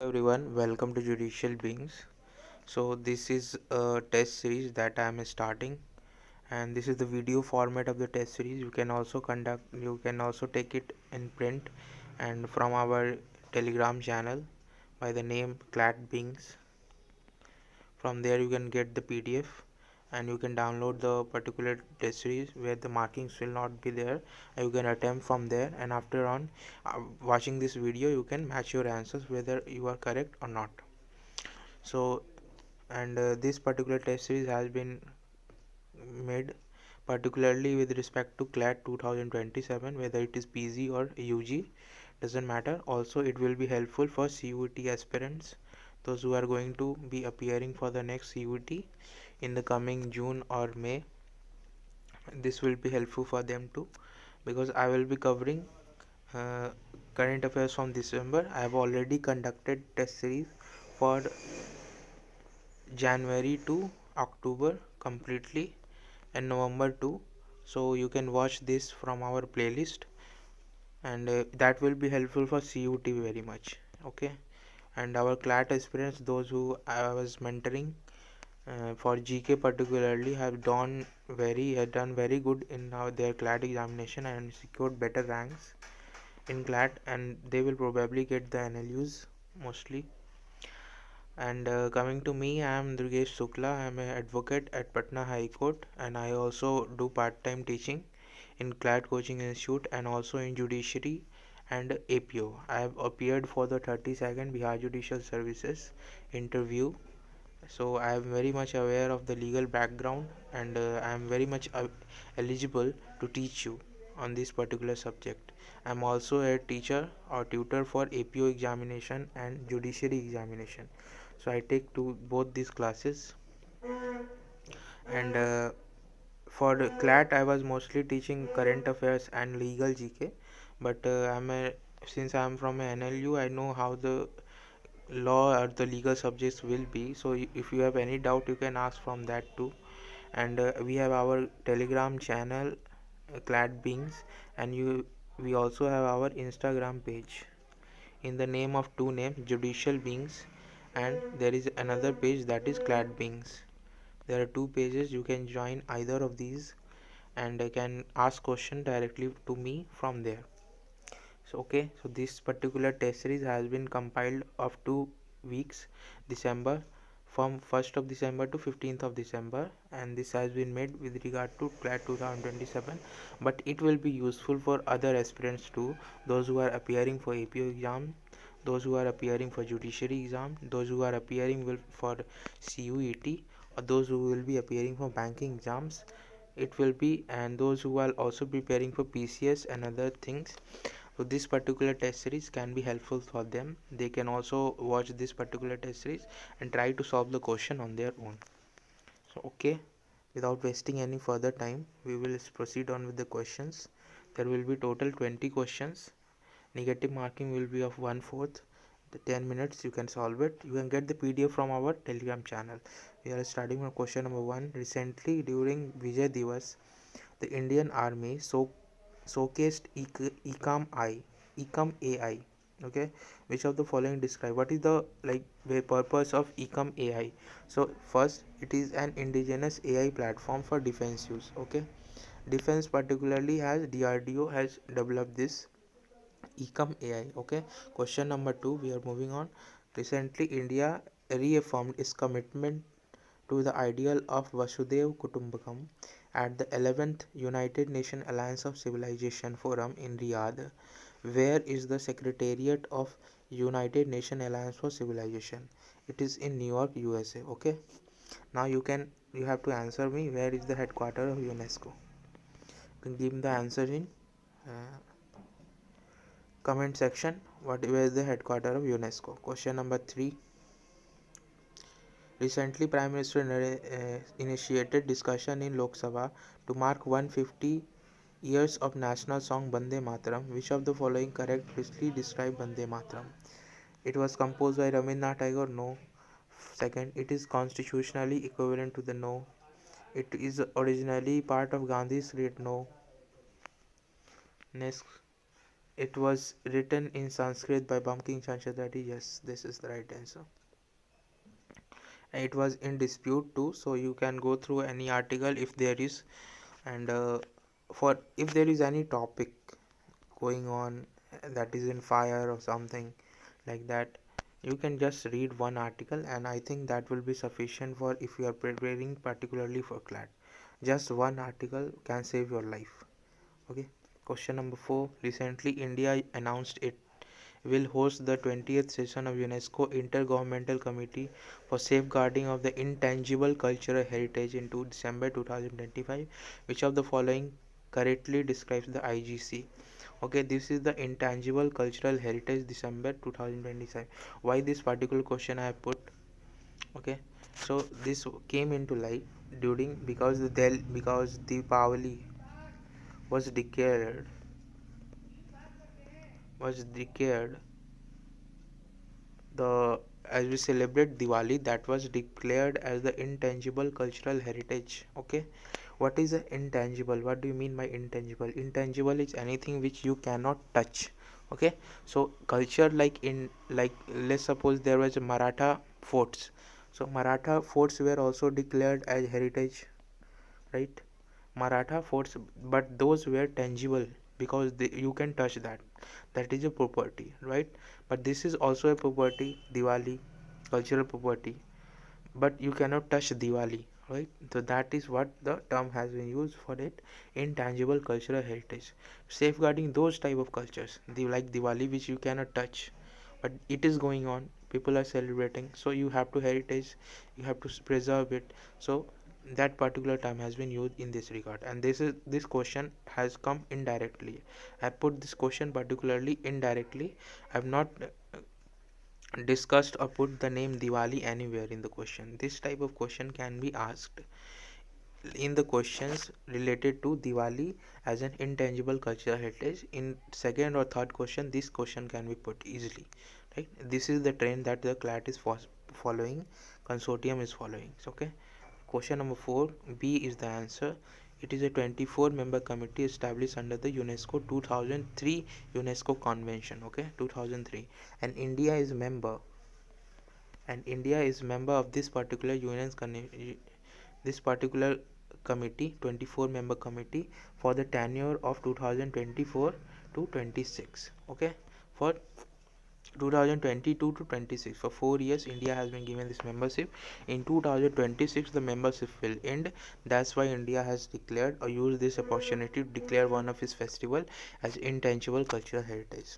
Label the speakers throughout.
Speaker 1: Everyone, welcome to Judicial Beings. So this is a test series that I am starting, and this is the video format of the test series. You can also take it in print and from our Telegram channel by the name CLAT Beings. From there you can get the PDF and you can download the particular test series where the markings will not be there. You can attempt from there, and after on watching this video you can match your answers whether you are correct or not. So and this particular test series has been made particularly with respect to CLAT 2027, whether it is PG or UG doesn't matter. Also it will be helpful for CUT aspirants, those who are going to be appearing for the next CUT in the coming June or May. This will be helpful for them too, because I will be covering uh, current affairs from December. I have already conducted test series for January to October completely and November too, so you can watch this from our playlist, and that will be helpful for CUT very much. Okay, and our CLAT aspirants, those who I was mentoring for GK particularly, have done very good in their CLAT examination and secured better ranks in CLAT, and they will probably get the NLUs mostly. And coming to me, I am Durgesh Shukla. I am an advocate at Patna High Court, and I also do part-time teaching in CLAT Coaching Institute and also in Judiciary and APO. I have appeared for the 32nd Bihar Judicial Services interview, so I am very much aware of the legal background, and I am very much eligible to teach you on this particular subject. I am also a teacher or tutor for APO examination and Judiciary examination, so I take both these classes. And for CLAT I was mostly teaching current affairs and legal GK, but since I am from a NLU, I know how the law or the legal subjects will be. So if you have any doubt, you can ask from that too. And we have our Telegram channel, CLAT Beings, and we also have our Instagram page in the name of two names, Judicial Beings, and there is another page that is CLAT Beings. There are two pages. You can join either of these and can ask question directly to me from there. So okay, so this particular test series has been compiled of 2 weeks, December, from 1st of December to 15th of December, and this has been made with regard to CLAT 2027, but it will be useful for other aspirants too, those who are appearing for APO exam, those who are appearing for judiciary exam, those who are appearing for CUET, or those who will be appearing for banking exams. It will be, and those who are also preparing for PCS and other things. So this particular test series can be helpful for them. They can also watch this particular test series and try to solve the question on their own. So okay, without wasting any further time, we will proceed on with the questions. There will be total 20 questions. Negative marking will be of 1/4. The 10 minutes you can solve it. You can get the PDF from our Telegram channel. We are starting from question number 1. Recently during Vijay Divas, the Indian Army showcased Ecom AI. Okay, which of the following describe what is the purpose of Ecom AI? So first, it is an indigenous AI platform for defense use. Okay, defense particularly has DRDO has developed this Ecom AI. Okay, question number 2, we are moving on. Recently India reaffirmed its commitment to the ideal of Vasudhaiva Kutumbakam at the 11th United Nations Alliance of Civilization Forum in Riyadh. Where is the Secretariat of United Nations Alliance for Civilization? It is in New York, USA. Okay. Now you have to answer me, where is the headquarters of UNESCO? You can give the answer in uh, comment section. Where is the headquarters of UNESCO? Question number 3. Recently, Prime Minister initiated discussion in Lok Sabha to mark 150 years of national song Bande Mataram. Which of the following correctly describe Bande Mataram? It was composed by Rabindranath Tagore. No. Second, it is constitutionally equivalent to the no. It is originally part of Gandhi's creed. No. Next, It was written in Sanskrit by Bankim Chandra Reddy. Yes, this is the right answer. It was in dispute too, so you can go through any article if there is, and for if there is any topic going on that is in fire or something like that, you can just read one article, and I think that will be sufficient for if you are preparing particularly for CLAT. Just one article can save your life. Okay. Question number 4. Recently, India announced it will host the 20th session of UNESCO Intergovernmental Committee for Safeguarding of the Intangible Cultural Heritage in December 2025. Which of the following correctly describes the IGC? Okay, this is the Intangible Cultural Heritage December 2025. Why this particular question I have put? Okay, so this came into light during because Deepavali was declared the as we celebrate Diwali, that was declared as the intangible cultural heritage. Okay, what is a intangible? What do you mean by intangible? Intangible is anything which you cannot touch. Okay, so culture, like let's suppose there was a Maratha forts. So Maratha forts were also declared as heritage, right? Maratha forts, but those were tangible because you can touch that. That is a property, right? But this is also a property, Diwali, cultural property, but you cannot touch Diwali, right? So that is what the term has been used for it, intangible cultural heritage. Safeguarding those type of cultures, like Diwali, which you cannot touch, but it is going on. People are celebrating, so you have to heritage, you have to preserve it. So that particular term has been used in this regard, and this question has come indirectly. I put this question particularly indirectly. I have not discussed or put the name Diwali anywhere in the question. This type of question can be asked in the questions related to Diwali as an intangible cultural heritage. In second or third question, this question can be put easily. Right? This is the trend that the CLAT is following, consortium is following. Okay. Question number 4, B is the answer. It is a 24-member committee established under the UNESCO 2003 UNESCO Convention. Okay, 2003, and India is member of this particular this particular committee, 24-member committee, for the tenure of 2024 to 26. Okay, for 2022 to 26, for 4 years India has been given this membership. In 2026 the membership will end. That's why India has declared or used this opportunity to declare one of its festival as intangible cultural heritage,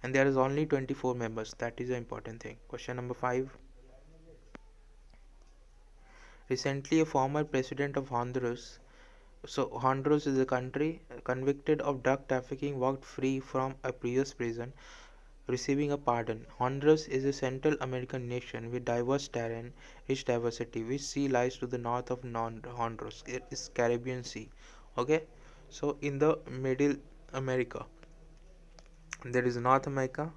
Speaker 1: and there is only 24 members. That is the important thing. Question number 5. Recently, a former president of Honduras, so Honduras is a country, convicted of drug trafficking, walked free from a previous prison, receiving a pardon. Honduras is a Central American nation with diverse terrain, rich diversity, which sea lies to the north of Honduras. It is Caribbean Sea. Okay, so in the Middle America, there is North America,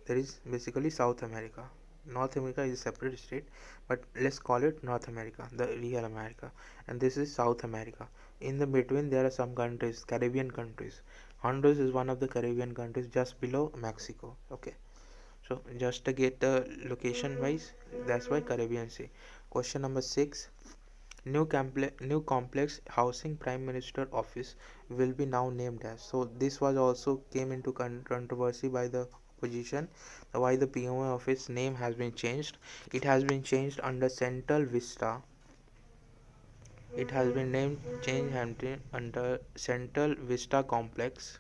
Speaker 1: there is basically South America. North America is a separate state, but let's call it North America, the real America, and this is South America. In the between, there are some countries, Caribbean countries. Honduras is one of the Caribbean countries just below Mexico. Okay, so just to get the location wise, that's why Caribbean Sea. Question number 6. New complex housing prime minister office will be now named as. So this was also came into controversy by the opposition, why the PMO office name has been changed. It has been changed under Central Vista. It has been named changed under Central Vista Complex,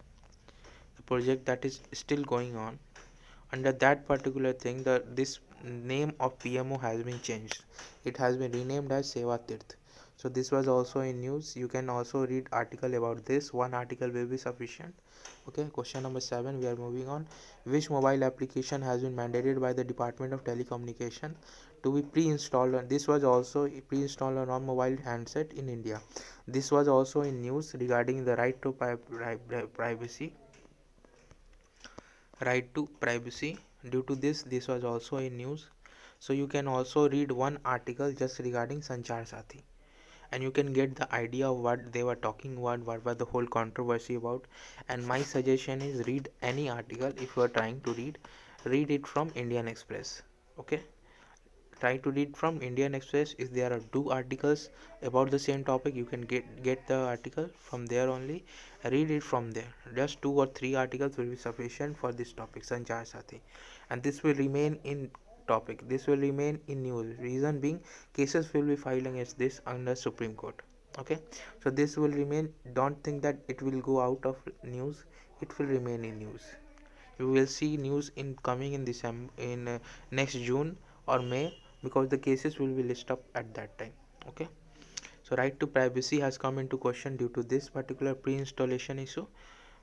Speaker 1: the project that is still going on. Under that particular thing, the this name of PMO has been changed. It has been renamed as Seva Tirth. So this was also in news. You can also read article about this. One article will be sufficient. Okay, question number 7, we are moving on. Which mobile application has been mandated by the Department of Telecommunication to be pre-installed? This was also pre-installed on non-mobile handset in India. This was also in news regarding the privacy, right to privacy. Due to this was also in news. So you can also read one article just regarding Sanchar Sathi, and you can get the idea of what they were talking about, what was the whole controversy about. And my suggestion is, read any article. If you are trying to read it from Indian Express. Okay, try to read from Indian Express. If there are two articles about the same topic, you can get the article from there only. Read it from there. Just 2 or 3 articles will be sufficient for this topic, Sanchar Sathi. And this will remain in topic. This will remain in news. Reason being, cases will be filed against this under Supreme Court. Okay, so this will remain. Don't think that it will go out of news. It will remain in news. You will see news in coming in December, in next June or May, because the cases will be listed up at that time. Okay, so right to privacy has come into question due to this particular pre-installation issue.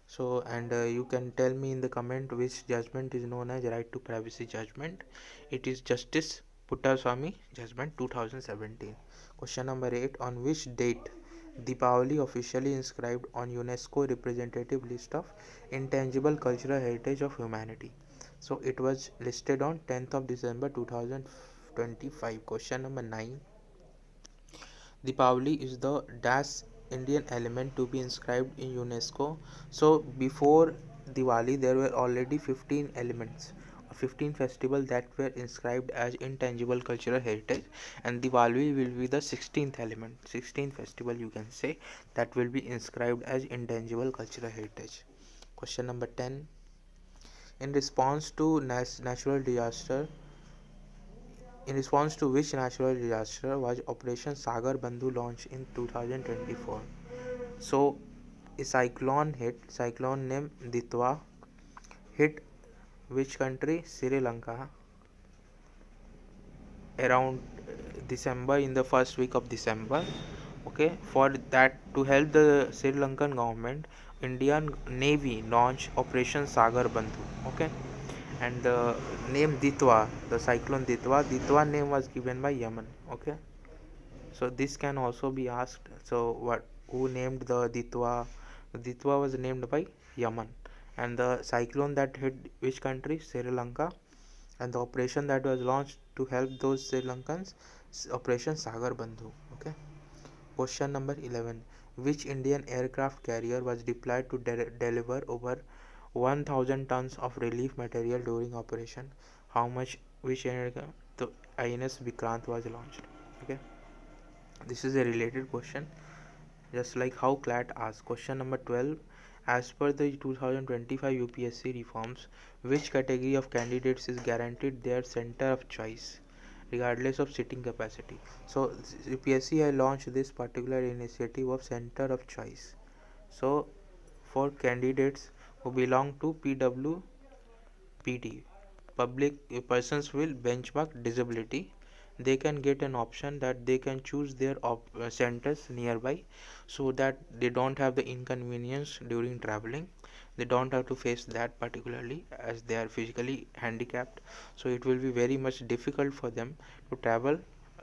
Speaker 1: So, and you can tell me in the comment which judgment is known as right to privacy judgment. It is Justice Puttaswamy judgment 2017. Question number 8: on which date Deepavali officially inscribed on UNESCO representative list of intangible cultural heritage of humanity? So it was listed on 10th of December 2025. Question number 9: Deepavali is the dash Indian element to be inscribed in UNESCO. So before Diwali, there were already 15 elements, 15 festivals that were inscribed as intangible cultural heritage, and Diwali will be the 16th element, 16th festival you can say, that will be inscribed as intangible cultural heritage. Question number 10: in response to natural disaster, in response to which natural disaster was Operation Sagar Bandhu launched in 2024? So, a cyclone named Ditwa hit which country? Sri Lanka, around December, in the first week of December. Okay, for that, to help the Sri Lankan government, Indian Navy launched Operation Sagar Bandhu. Okay, and the name Ditwa, the cyclone Ditwa name was given by Yemen. Okay, so this can also be asked. So what, who named the Ditwa? Ditwa was named by Yemen, and the cyclone that hit which country? Sri Lanka, and the operation that was launched to help those Sri Lankans, Operation Sagar Bandhu. Okay. Question number 11: which Indian aircraft carrier was deployed to deliver over 1000 tons of relief material during operation? How much? Which aircraft? The INS Vikrant was launched. Okay, this is a related question, just like how CLAT asks. Question number 12: as per the 2025 UPSC reforms, which category of candidates is guaranteed their center of choice regardless of seating capacity? So UPSC has launched this particular initiative of center of choice. So for candidates who belong to PWPD, public persons with benchmark disability, they can get an option that they can choose their centers nearby, so that they don't have the inconvenience during traveling. They don't have to face that particularly, as they are physically handicapped, so it will be very much difficult for them to travel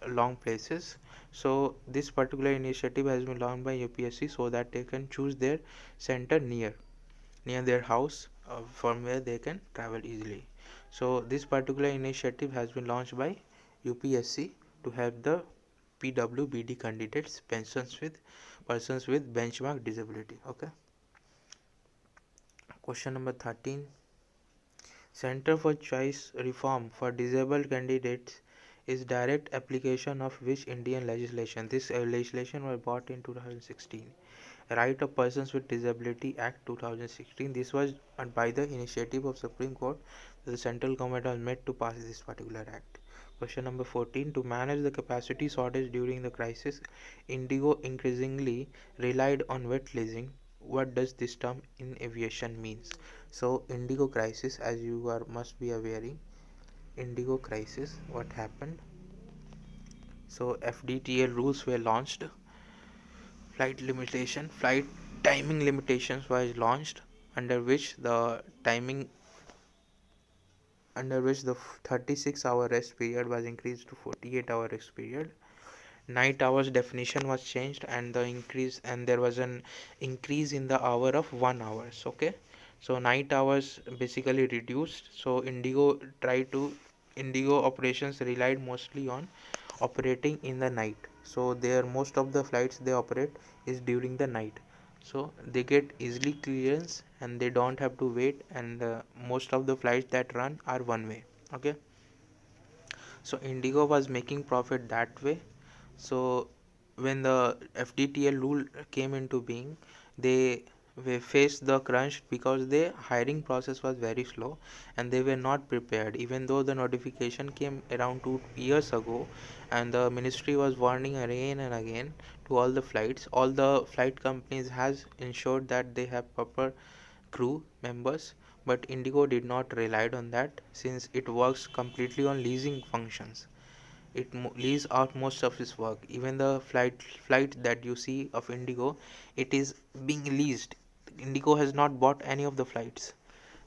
Speaker 1: long places. So this particular initiative has been launched by UPSC so that they can choose their center near their house, from where they can travel easily. So this particular initiative has been launched by UPSC to help the PWBD candidates, persons with benchmark disability. Okay. Question number 13: Center for Choice reform for disabled candidates is direct application of which Indian legislation? This legislation was brought in 2016. Right of Persons with Disability Act 2016. This was by the initiative of Supreme Court. The central government was made to pass this particular act. Question number 14: to manage the capacity shortage during the crisis, Indigo increasingly relied on wet leasing. What does this term in aviation means? So Indigo crisis, as you are must be aware, Indigo crisis, what happened? So FDTL rules were launched. Flight timing limitations was launched, under which the 36-hour rest period was increased to 48-hour rest period. Night hours definition was changed, and there was an increase in the hour of 1 hour. Okay, so night hours basically reduced. So Indigo operations relied mostly on operating in the night. so their most of the flights they operate is during the night, so they get easily clearance and they don't have to wait, and most of the flights that run are one way. Okay, so Indigo was making profit that way. So when the FDTL rule came into being, they faced the crunch because the hiring process was very slow and they were not prepared. Even though the notification came around 2 years ago, and the ministry was warning again and again to all the flight companies has ensured that they have proper crew members, but Indigo did not rely on that since it works completely on leasing functions. It leaves out most of its work. Even the flight that you see of Indigo, it is being leased. Indigo has not bought any of the flights.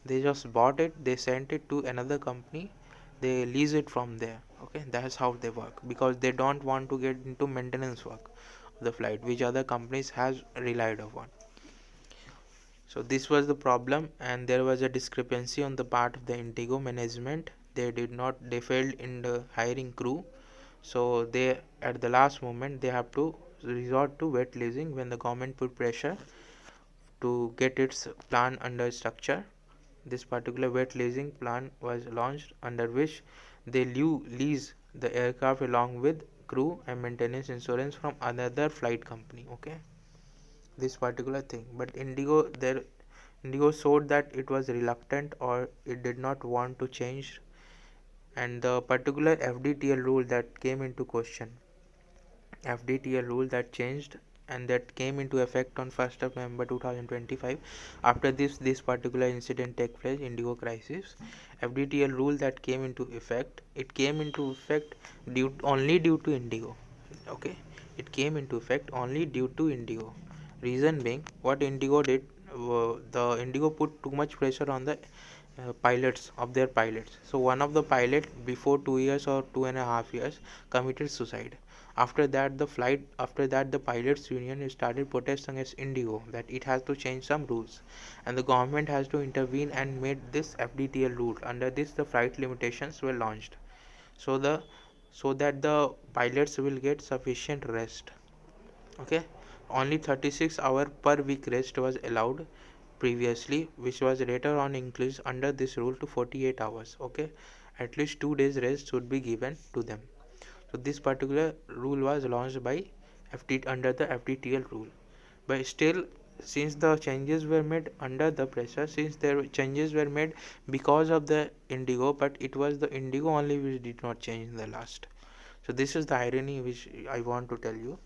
Speaker 1: They just bought it, they sent it to another company, they lease it from there. Okay, that's how they work because they don't want to get into maintenance work of the flight which other companies has relied upon. So this was the problem, and there was a discrepancy on the part of the Indigo management. They failed in the hiring crew, so they at the last moment they have to resort to wet leasing when the government put pressure to get its plan under structure. This particular wet leasing plan was launched, under which they lease the aircraft along with crew and maintenance insurance from another flight company. Okay, this particular thing, but Indigo showed that it was reluctant or it did not want to change, and the particular FDTL rule that came into question, FDTL rule that changed and that came into effect on 1st of November 2025. After this particular incident take place, Indigo crisis, FDTL rule that came into effect, it came into effect only due to Indigo. Okay, it came into effect only due to Indigo. Reason being, what Indigo did, the Indigo put too much pressure on the pilots of their pilots. So one of the pilot before 2 years or 2.5 years committed suicide. After that the pilots union started protesting against Indigo that it has to change some rules, and the government has to intervene and made this FDTL rule. Under this the flight limitations were launched, so that the pilots will get sufficient rest. Okay, only 36 hour per week rest was allowed previously, which was later on increased under this rule to 48 hours. Okay, at least 2 days rest should be given to them. So this particular rule was launched by under the FDTL rule, but still, since the changes were made under the pressure, since their changes were made because of the Indigo, but it was the Indigo only which did not change in the last. So this is the irony which I want to tell you.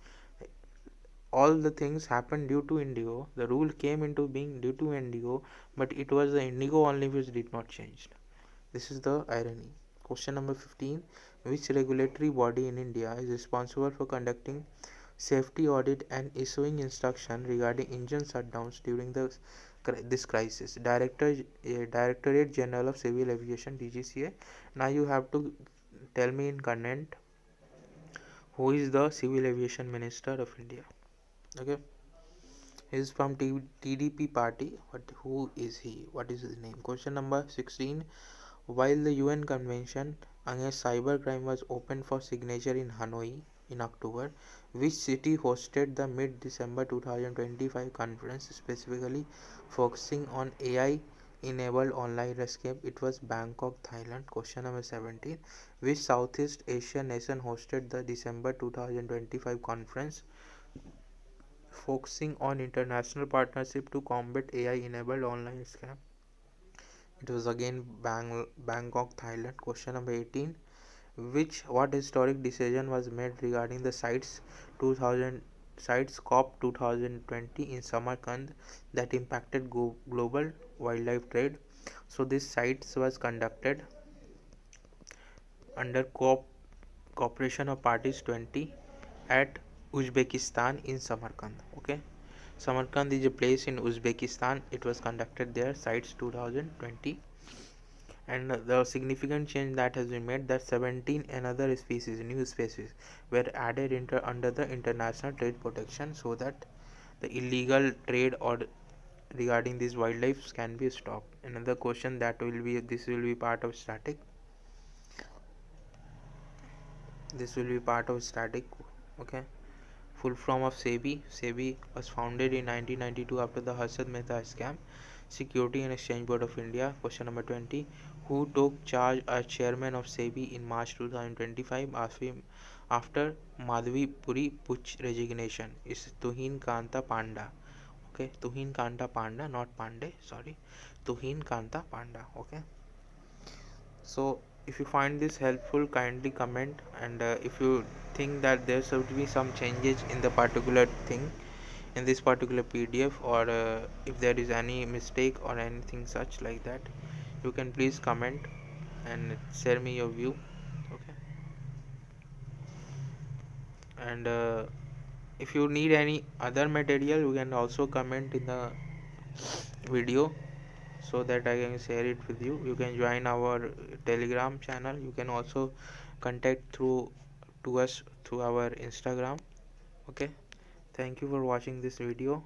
Speaker 1: All the things happened due to Indigo. The rule came into being due to Indigo, but it was the Indigo only which did not change. This is the irony. Question number 15. Which regulatory body in India is responsible for conducting safety audit and issuing instruction regarding engine shutdowns during this crisis? Directorate General of Civil Aviation, DGCA. Now you have to tell me in comment who is the Civil Aviation Minister of India. Okay, he is from TDP party, but who is he? What is his name? Question number 16. While the UN Convention against Cybercrime was opened for signature in Hanoi in October, which city hosted the mid-December 2025 conference, specifically focusing on AI-enabled online rescue? It was Bangkok, Thailand. Question number 17. Which Southeast Asian nation hosted the December 2025 conference focusing on international partnership to combat AI-enabled online scam? It was again Bangkok, Thailand. Question number 18. What historic decision was made regarding the sites COP 2020 in Samarkand that impacted global wildlife trade? So this sites was conducted under cooperation of parties 20 at Uzbekistan in Samarkand. Okay, Samarkand is a place in Uzbekistan. It was conducted there, sites 2020. And the significant change that has been made, that 17 another new species were added under the international trade protection, so that the illegal trade or regarding these wildlife can be stopped. Another question that this will be part of static. Okay. Full form of SEBI. SEBI was founded in 1992 after the Harshad Mehta scam. Security and Exchange Board of India. Question number 20. Who took charge as chairman of SEBI in March 2025 after Madhavi Puri Puch resignation? Is Tuhin Kanta Panda. Okay, Tuhin Kanta Panda, not Pandey, sorry. Tuhin Kanta Panda. Okay. So if you find this helpful, kindly comment, and if you think that there should be some changes in the particular thing in this particular PDF, or if there is any mistake or anything such like that, you can please comment and share me your view. Okay. And if you need any other material, you can also comment in the video so that I can share it with you. You can join our Telegram channel. You can also contact to us through our Instagram. Okay. Thank you for watching this video.